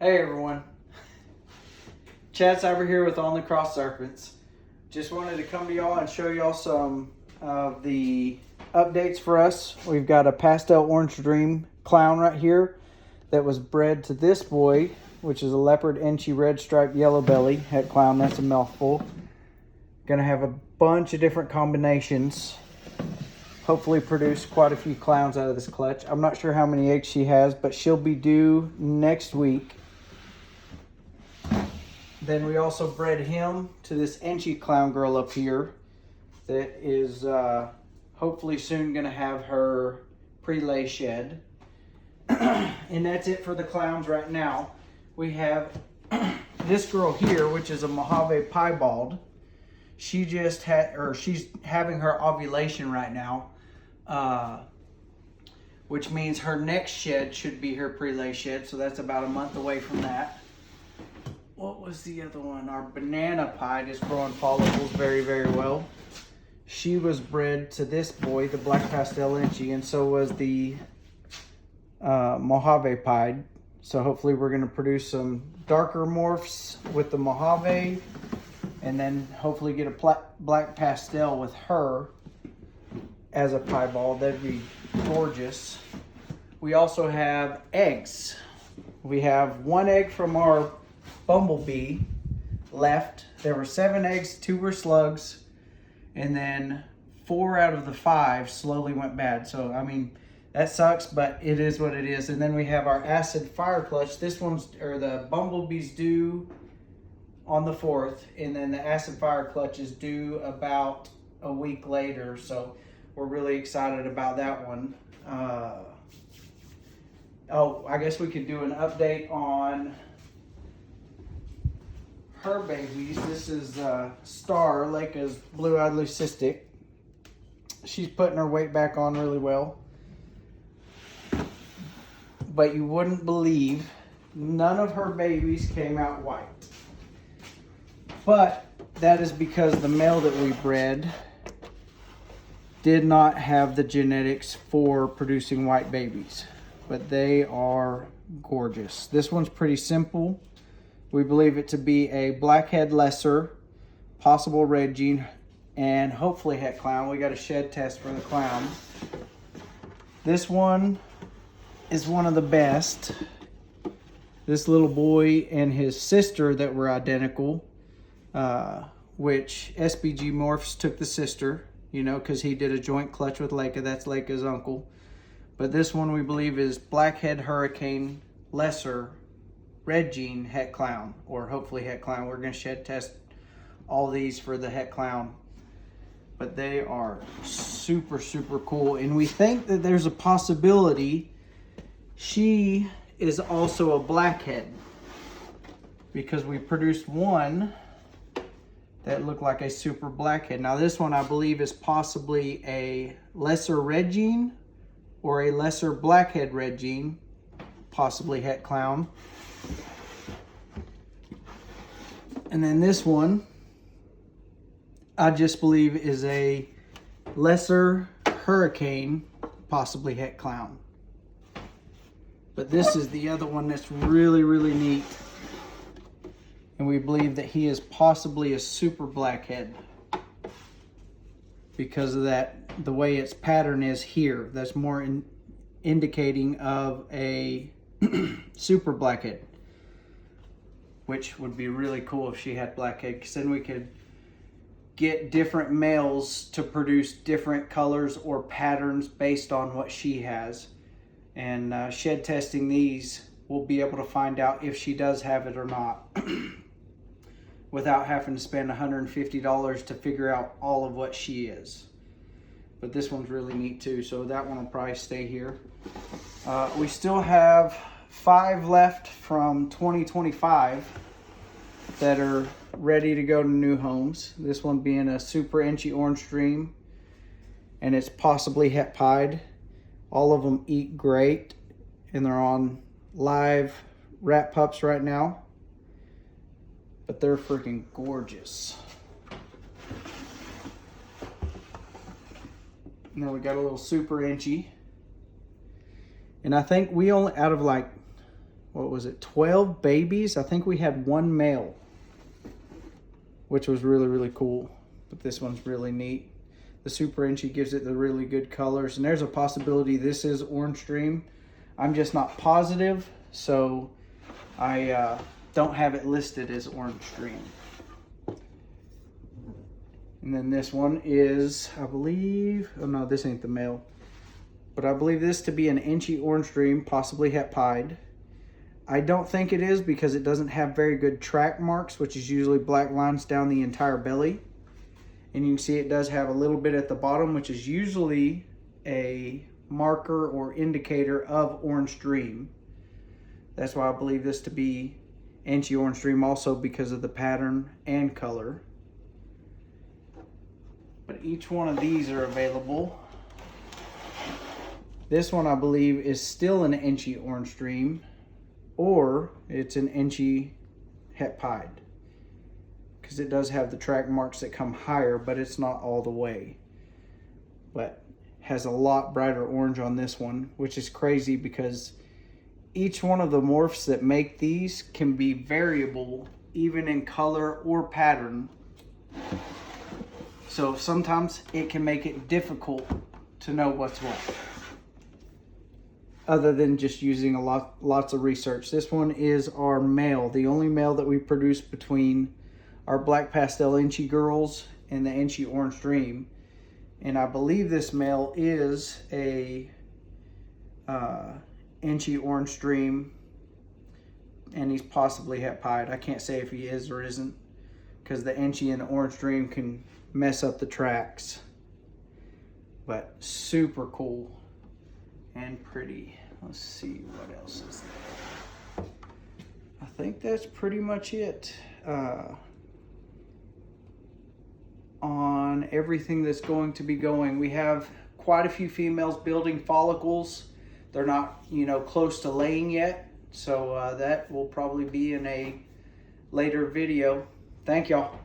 Hey everyone, Chad Cyber here with On the Cross Serpents. Just wanted to come to y'all and show y'all some of the updates for us. We've got a pastel orange dream clown right here that was bred to this boy, which is a leopard inchy red striped yellow belly het clown. That's a mouthful. Gonna have a bunch of different combinations. Hopefully produce quite a few clowns out of this clutch. I'm not sure how many eggs she has, but she'll be due next week. Then we also bred him to this inchy clown girl up here that is hopefully soon going to have her pre-lay shed. And that's it for the clowns right now. We have this girl here, which is a Mojave piebald. She just had, or she's having her ovulation right now, which means her next shed should be her pre-lay shed. So that's about a month away from that. What was the other one? Our banana pied is growing follicles very, very well. She was bred to this boy, the black pastel inchy, and so was the Mojave pied. So hopefully we're going to produce some darker morphs with the Mojave, and then hopefully get a black pastel with her as a piebald. That'd be gorgeous. We also have eggs. We have one egg from our bumblebee left. There were 7 eggs, 2 were slugs, and then 4 out of the 5 slowly went bad. So I mean, that sucks, but it is what it is. And then we have our acid fire clutch. This one's, or the bumblebee's due on the 4th, and then the acid fire clutch is due about a week later. So we're really excited about that one. Oh, I guess we could do an update on her babies. This is Star, Leica's blue-eyed leucistic. She's putting her weight back on really well. But you wouldn't believe, none of her babies came out white. But that is because the male that we bred did not have the genetics for producing white babies. But they are gorgeous. This one's pretty simple. We believe it to be a blackhead lesser, possible red gene, and hopefully het clown. We got a shed test for the clown. This one is one of the best. This little boy and his sister that were identical, which SBG Morphs took the sister, you know, because he did a joint clutch with Leica. That's Leica's uncle. But this one we believe is blackhead hurricane lesser red gene het clown, or hopefully het clown. We're going to shed test all these for the het clown, but they are super, super cool. And we think that there's a possibility she is also a blackhead, because we produced one that looked like a super blackhead. Now this one I believe is possibly a lesser red gene or a lesser blackhead red gene, possibly het clown. And then this one, I just believe is a lesser hurricane, possibly het clown. But this is the other one that's really, really neat. And we believe that he is possibly a super blackhead because of that, the way its pattern is here. That's more indicating of a super blackhead, which would be really cool if she had blackhead, because then we could get different males to produce different colors or patterns based on what she has. And shed testing these, we'll be able to find out if she does have it or not without having to spend $150 to figure out all of what she is. But this one's really neat too, so that one will probably stay here. We still have 5 left from 2025 that are ready to go to new homes. This one being a super inchy orange dream, and it's possibly het pied. All of them eat great, and they're on live rat pups right now, but they're freaking gorgeous. And then we got a little super inchy. And I think we only, out of like what was it, 12 babies. I think we had one male, which was really, really cool. But this one's really neat. The Super Inchy gives it the really good colors. And there's a possibility this is Orange Dream. I'm just not positive, so I don't have it listed as Orange Dream. And then this one is, I believe, oh no, this ain't the male. But I believe this to be an Inchy Orange Dream, possibly Het Pied. I don't think it is because it doesn't have very good track marks, which is usually black lines down the entire belly. And you can see it does have a little bit at the bottom, which is usually a marker or indicator of Orange Dream. That's why I believe this to be Inchy Orange Dream, also because of the pattern and color. But each one of these are available. This one I believe is still an Inchy Orange Dream, or it's an Inchy Het Pied, because it does have the track marks that come higher, but it's not all the way. But has a lot brighter orange on this one, which is crazy because each one of the morphs that make these can be variable even in color or pattern. So sometimes it can make it difficult to know what's what, other than just using lots of research. This one is our male, the only male that we produce between our Black Pastel Inchy Girls and the Inchy Orange Dream. And I believe this male is a Inchy Orange Dream, and he's possibly Het Pied. I can't say if he is or isn't, because the Inchy and the Orange Dream can mess up the tracks. But super cool and pretty. Let's see what else is there. I think that's pretty much it on everything that's going to be going. We have quite a few females building follicles. They're not, close to laying yet, so that will probably be in a later video. Thank y'all.